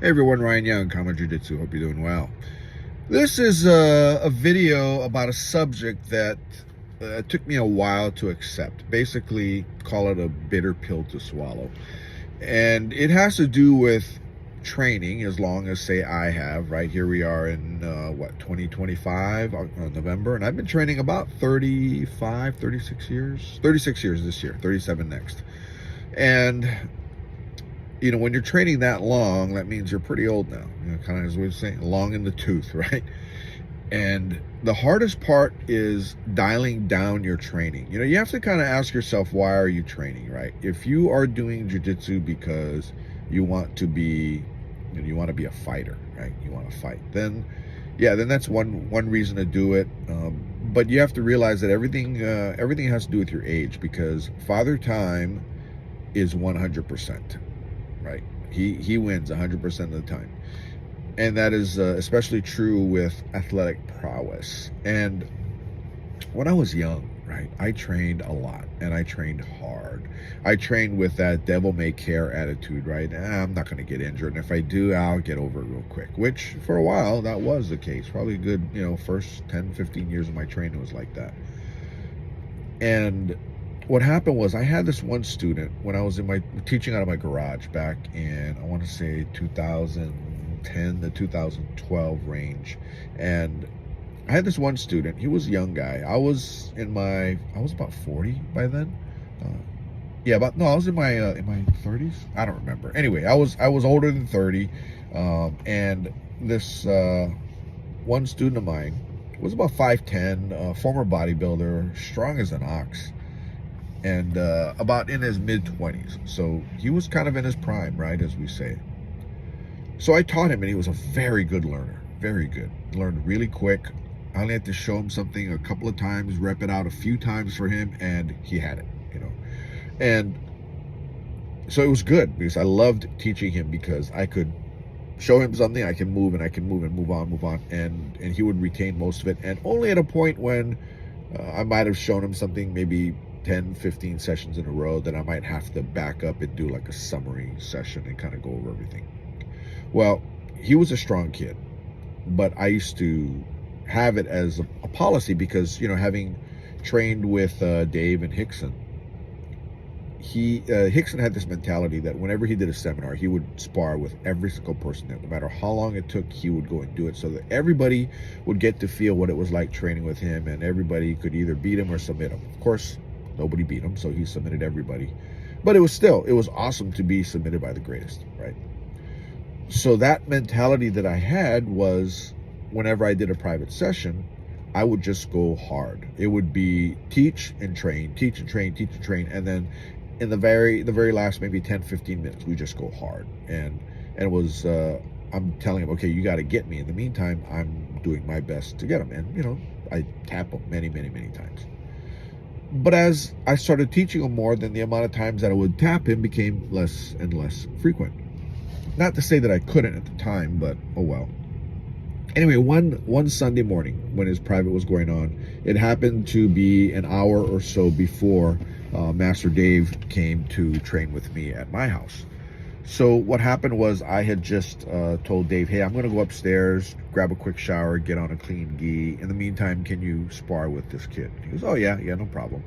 Hey everyone, Ryan Young, KAATARO Jiu-Jitsu. Hope you're doing well. This is a video about a subject that took me a while to accept. Basically, call it a bitter pill to swallow. And it has to do with training, as long as, say, I have, right? Here we are in, 2025, November. And I've been training about 36 years. 36 years this year, 37 next. And when you're training that long, that means you're pretty old now. Kind of as we were saying, long in the tooth, right? And the hardest part is dialing down your training. You have to kind of ask yourself, why are you training, right? If you are doing jiu-jitsu because you want to be, a fighter, right? You want to fight. Then that's one reason to do it. But you have to realize that everything has to do with your age, because Father Time is 100%. Right? He wins 100% of the time. And that is especially true with athletic prowess. And when I was young, right, I trained a lot and I trained hard. I trained with that devil may care attitude, right? I'm not going to get injured. And if I do, I'll get over it real quick, which for a while that was the case. Probably a good, first 10, 15 years of my training was like that. And what happened was, I had this one student when I was teaching out of my garage back in, I want to say 2010 to 2012 range. And I had this one student. He was a young guy. I was about 40 by then. I was in my 30s. I don't remember. Anyway, I was older than 30. And this one student of mine was about 5'10", former bodybuilder, strong as an ox, and about in his mid-20s. So he was kind of in his prime, right, as we say. So I taught him, and he was a very good learner, very good. Learned really quick. I only had to show him something a couple of times, rep it out a few times for him, and he had it, And so it was good, because I loved teaching him, because I could show him something, I can move, and I can move and move on, and he would retain most of it. And only at a point when I might have shown him something, maybe 10, 15 sessions in a row, that I might have to back up and do like a summary session and kind of go over everything. Well, he was a strong kid, but I used to have it as a policy, because, having trained with Dave and Hickson, Hickson had this mentality that whenever he did a seminar, he would spar with every single person there. No matter how long it took, he would go and do it, so that everybody would get to feel what it was like training with him, and everybody could either beat him or submit him. Of course, nobody beat him, so he submitted everybody. But it was awesome to be submitted by the greatest, right? So that mentality that I had was, whenever I did a private session, I would just go hard. It would be teach and train, teach and train, teach and train, and then in the very last maybe 10, 15 minutes, we just go hard. And it was, I'm telling him, okay, you got to get me. In the meantime, I'm doing my best to get him. And, I tap him many, many, many times. But as I started teaching him more, then the amount of times that I would tap him became less and less frequent. Not to say that I couldn't at the time, but oh well. Anyway, one Sunday morning when his private was going on, it happened to be an hour or so before Master Dave came to train with me at my house. So what happened was, I had just told Dave, hey, I'm going to go upstairs, grab a quick shower, get on a clean gi. In the meantime, can you spar with this kid? He goes, oh yeah, no problem.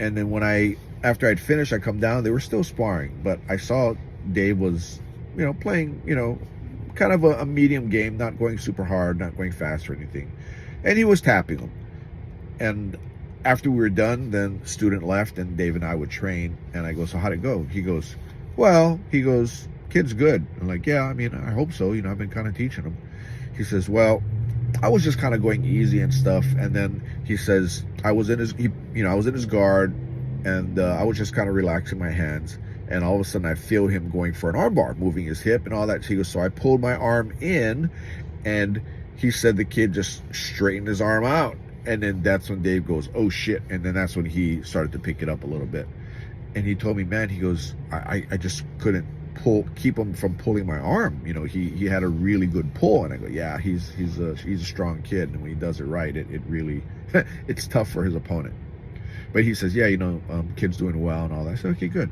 And then after I'd finished, I come down, they were still sparring, but I saw Dave was, playing, kind of a medium game, not going super hard, not going fast or anything. And he was tapping him. And after we were done, then student left, and Dave and I would train. And I go, so how'd it go? He goes, kid's good. I'm like, yeah, I hope so. I've been kind of teaching him. He says, well, I was just kind of going easy and stuff. And then he says, I was in his guard, and I was just kind of relaxing my hands. And all of a sudden I feel him going for an armbar, moving his hip and all that. He goes, so I pulled my arm in, and he said the kid just straightened his arm out. And then that's when Dave goes, oh shit. And then that's when he started to pick it up a little bit. And he told me, man, he goes, I just couldn't keep him from pulling my arm. He had a really good pull. And I go, yeah, he's a strong kid. And when he does it right, it really, it's tough for his opponent. But he says, yeah, kid's doing well and all that. I said, okay, good.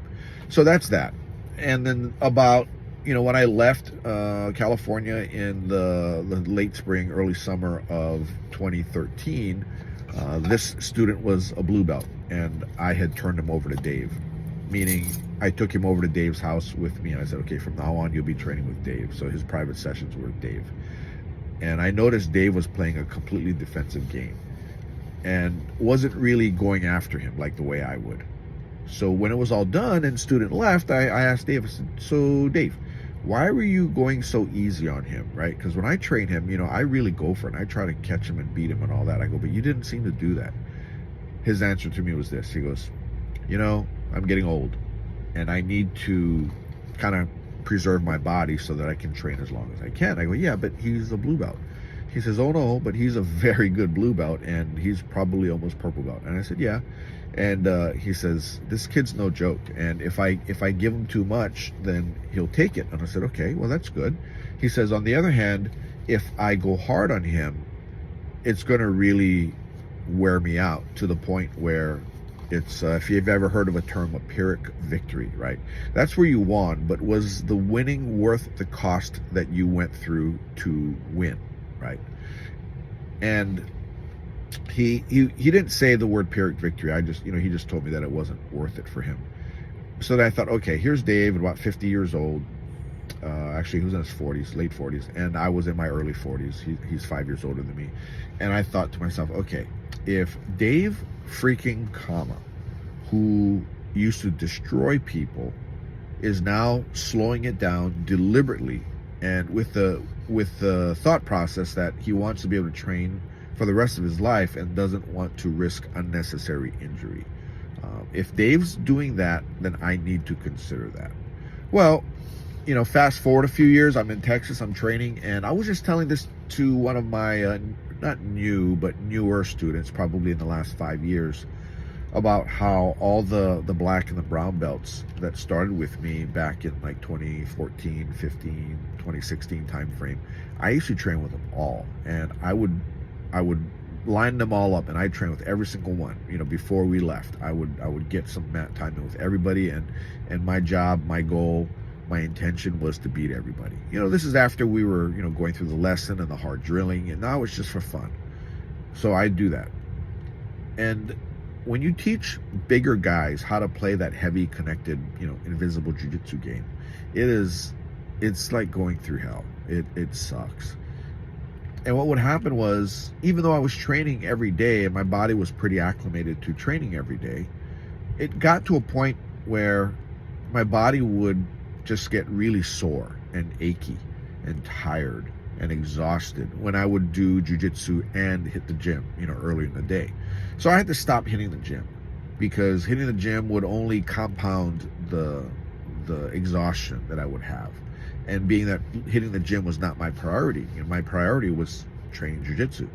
So that's that. And then about when I left California in the late spring, early summer of 2013, this student was a blue belt, and I had turned him over to Dave, meaning I took him over to Dave's house with me, and I said, okay, from now on, you'll be training with Dave. So his private sessions were with Dave. And I noticed Dave was playing a completely defensive game and wasn't really going after him like the way I would. So when it was all done and student left, I asked Dave, I said, so Dave, why were you going so easy on him, right? Because when I train him, I really go for it. I try to catch him and beat him and all that. I go, but you didn't seem to do that. His answer to me was this. He goes, I'm getting old and I need to kind of preserve my body so that I can train as long as I can. I go, yeah, but he's a blue belt. He says, oh no, but he's a very good blue belt and he's probably almost purple belt. And I said, yeah. And he says, this kid's no joke. And if I give him too much, then he'll take it. And I said, okay, well, that's good. He says, on the other hand, if I go hard on him, it's going to really wear me out to the point where it's, if you've ever heard of a term, a Pyrrhic victory, right? That's where you won, but was the winning worth the cost that you went through to win, right? And he didn't say the word Pyrrhic victory. He just told me that it wasn't worth it for him. So then I thought, okay, here's Dave, about 50 years old. Actually, he was in his 40s, late 40s, and I was in my early 40s. He's 5 years older than me. And I thought to myself, okay, if Dave freaking Kama, who used to destroy people, is now slowing it down deliberately and with the thought process that he wants to be able to train for the rest of his life and doesn't want to risk unnecessary injury. If Dave's doing that, then I need to consider that. Well, fast forward a few years, I'm in Texas, I'm training, and I was just telling this to one of my, not new, but newer students, probably in the last 5 years, about how all the black and the brown belts that started with me back in like 2014, 15, 2016 time frame, I used to train with them all, and I would line them all up, and I'd train with every single one. Before we left, I would get some mat time in with everybody, and my job, my goal, my intention was to beat everybody. This is after we were going through the lesson and the hard drilling, and now it's just for fun. So I do that. And when you teach bigger guys how to play that heavy connected, invisible jiu-jitsu game, it's like going through hell. It sucks. And what would happen was, even though I was training every day and my body was pretty acclimated to training every day, it got to a point where my body would just get really sore and achy and tired and exhausted when I would do jiu-jitsu and hit the gym, early in the day. So I had to stop hitting the gym, because hitting the gym would only compound the exhaustion that I would have. And being that hitting the gym was not my priority, my priority was training jiu-jitsu.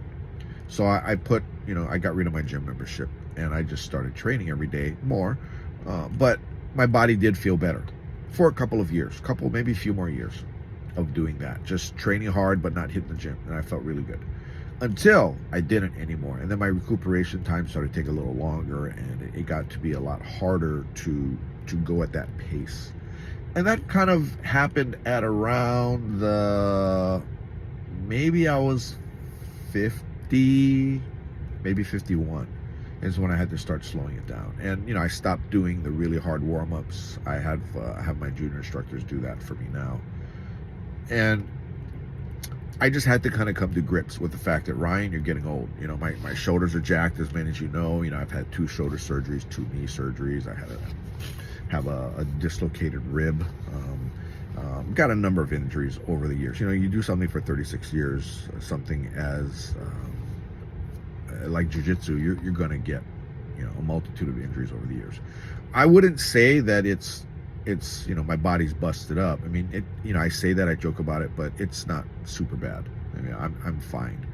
So I got rid of my gym membership and I just started training every day more. But my body did feel better for a couple of years, maybe a few more years of doing that, just training hard but not hitting the gym, and I felt really good until I didn't anymore. And then my recuperation time started to take a little longer, and it got to be a lot harder to go at that pace. And that kind of happened at around maybe I was 50, maybe 51 is when I had to start slowing it down. And I stopped doing the really hard warm-ups. I have my junior instructors do that for me now. And I just had to kind of come to grips with the fact that, Ryan, you're getting old. My shoulders are jacked, as many as you know. I've had 2 shoulder surgeries, 2 knee surgeries. I have a dislocated rib. Got a number of injuries over the years. You do something for 36 years, something as like jiu-jitsu, you're going to get a multitude of injuries over the years. I wouldn't say that it's my body's busted up. I mean, I say that, I joke about it, but it's not super bad. I mean, I'm fine.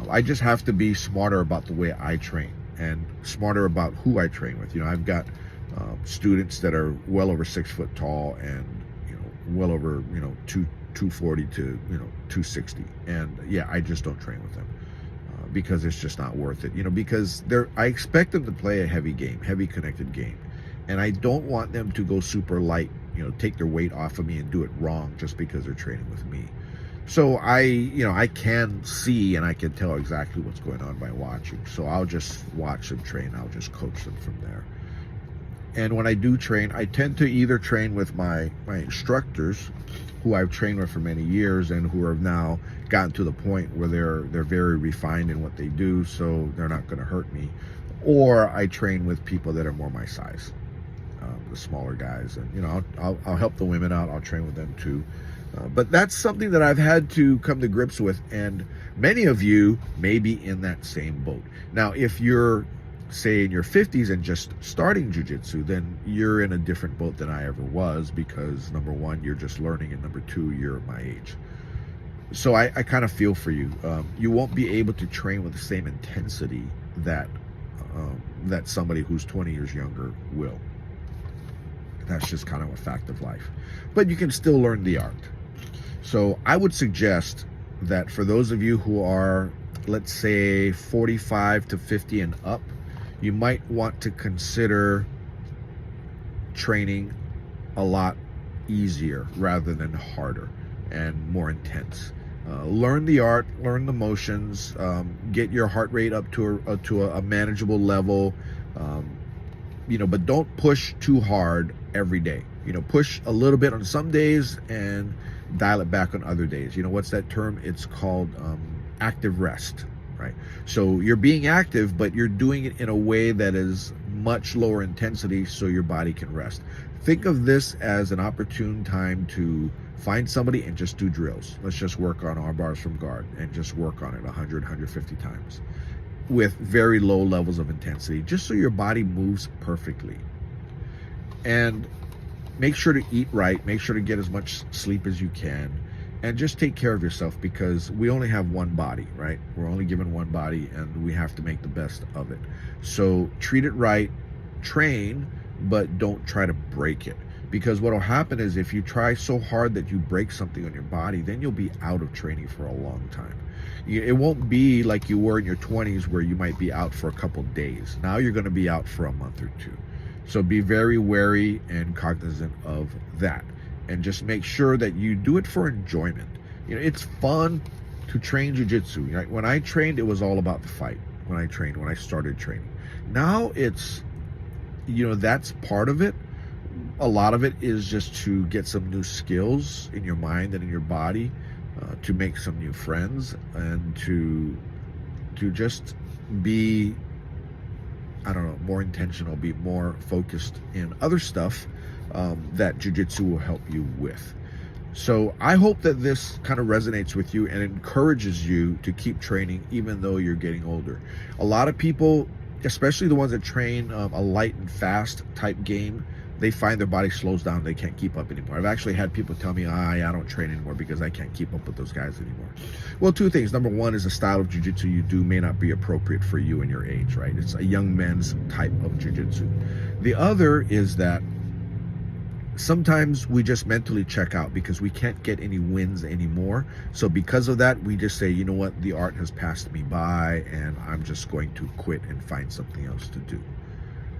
I just have to be smarter about the way I train and smarter about who I train with. I've got students that are well over 6 foot tall and well over 240 to 260, and yeah, I just don't train with them because it's just not worth it. Because I expect them to play a heavy game, heavy connected game, and I don't want them to go super light take their weight off of me and do it wrong just because they're training with me. So I can see and I can tell exactly what's going on by watching. So I'll just watch them train. I'll just coach them from there. And when I do train, I tend to either train with my instructors, who I've trained with for many years and who have now gotten to the point where they're very refined in what they do, so they're not going to hurt me. Or I train with people that are more my size, the smaller guys, and I'll help the women out. I'll train with them too. But that's something that I've had to come to grips with, and many of you may be in that same boat. Now, if you're, say, in your 50s and just starting jiu-jitsu, then you're in a different boat than I ever was, because number one, you're just learning, and number two, you're my age. So I kind of feel for you. You won't be able to train with the same intensity that somebody who's 20 years younger will. That's just kind of a fact of life. But you can still learn the art. So I would suggest that for those of you who are, let's say, 45 to 50 and up, you might want to consider training a lot easier rather than harder and more intense. Learn the art, learn the motions, get your heart rate up to a manageable level, but don't push too hard every day. Push a little bit on some days and dial it back on other days. What's that term? It's called active rest, right? So you're being active, but you're doing it in a way that is much lower intensity so your body can rest. Think of this as an opportune time to find somebody and just do drills. Let's just work on arm bars from guard and just work on it 100, 150 times with very low levels of intensity, just so your body moves perfectly. And make sure to eat right, make sure to get as much sleep as you can, and just take care of yourself, because we only have one body, right? We're only given one body, and we have to make the best of it. So treat it right, train, but don't try to break it. Because what will happen is, if you try so hard that you break something on your body, then you'll be out of training for a long time. It won't be like you were in your 20s, where you might be out for a couple days. Now you're going to be out for a month or two. So be very wary and cognizant of that. And just make sure that you do it for enjoyment. It's fun to train jiu-jitsu. Right? When I trained, it was all about the fight. When I started training. Now it's, that's part of it. A lot of it is just to get some new skills in your mind and in your body, to make some new friends, and to just be, more intentional, be more focused in other stuff that jiu-jitsu will help you with. So I hope that this kind of resonates with you and encourages you to keep training even though you're getting older. A lot of people, especially the ones that train a light and fast type game, they find their body slows down, they can't keep up anymore. I've actually had people tell me, I don't train anymore because I can't keep up with those guys anymore. Well, two things. Number one is the style of jiu-jitsu you do may not be appropriate for you and your age, right? It's a young men's type of jiu-jitsu. The other is that sometimes we just mentally check out because we can't get any wins anymore. So because of that, we just say, you know what, the art has passed me by and I'm just going to quit and find something else to do.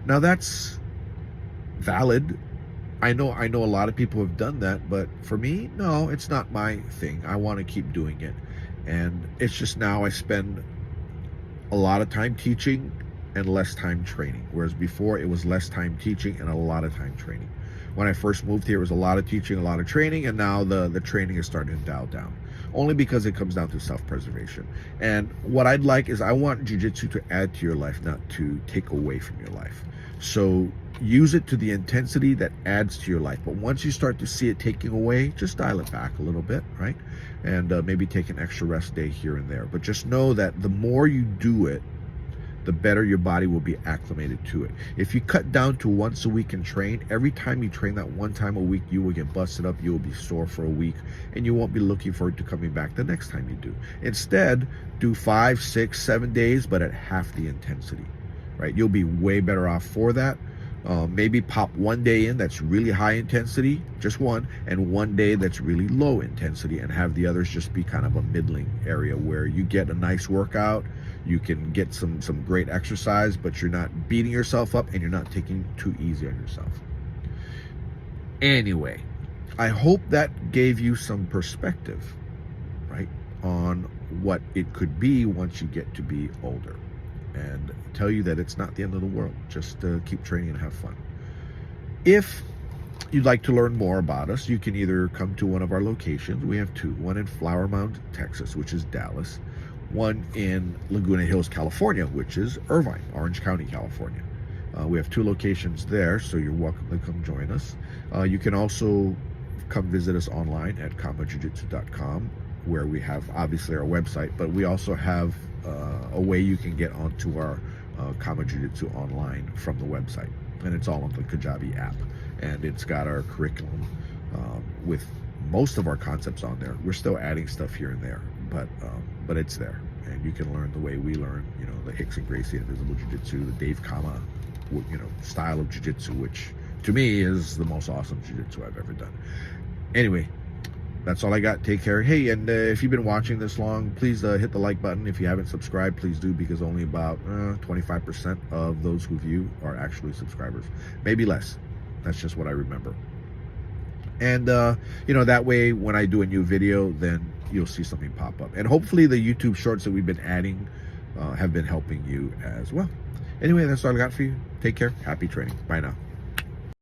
Now that's valid. I know a lot of people have done that, but for me, no, it's not my thing. I want to keep doing it. And it's just now I spend a lot of time teaching and less time training. Whereas before it was less time teaching and a lot of time training. When I first moved here, it was a lot of teaching, a lot of training, and now the training is starting to dial down. Only because it comes down to self-preservation. And what I'd like is I want jiu-jitsu to add to your life, not to take away from your life. So use it to the intensity that adds to your life. But once you start to see it taking away, just dial it back a little bit, right? And maybe take an extra rest day here and there. But just know that the more you do it, the better your body will be acclimated to it. If you cut down to once a week and train, every time you train that one time a week, you will get busted up, you will be sore for a week, and you won't be looking forward to coming back the next time you do. Instead, do 5, 6, 7 days, but at half the intensity, right? You'll be way better off for that. Maybe pop one day in that's really high intensity, just one, and one day that's really low intensity, and have the others just be kind of a middling area where you get a nice workout, you can get some great exercise, but you're not beating yourself up and you're not taking too easy on yourself. Anyway, I hope that gave you some perspective, right, on what it could be once you get to be older, and tell you that it's not the end of the world. Just keep training and have fun. If you'd like to learn more about us, you can either come to one of our locations. We have two, one in Flower Mound, Texas, which is Dallas, one in Laguna Hills, California, which is Irvine, Orange County, California. We have two locations there, so you're welcome to come join us. You can also come visit us online at KAATARO.com, where we have obviously our website, but we also have a way you can get onto our KAATARO Jiu-Jitsu online from the website, and it's all on the Kajabi app, and it's got our curriculum with most of our concepts on there. We're still adding stuff here and there, but it's there, and you can learn the way we learn, you know, the Hicks and Gracie Invisible Jiu-Jitsu, the Dave Kama, you know, style of jiu-jitsu, which to me is the most awesome jiu-jitsu I've ever done. Anyway, that's all I got. Take care. Hey, and if you've been watching this long, please hit the like button. If you haven't subscribed, please do, because only about 25% of those who view are actually subscribers, maybe less. That's just what I remember. And you know, that way when I do a new video, then you'll see something pop up, and hopefully the YouTube shorts that we've been adding have been helping you as well. Anyway, that's all I got for you. Take care. Happy training. Bye now.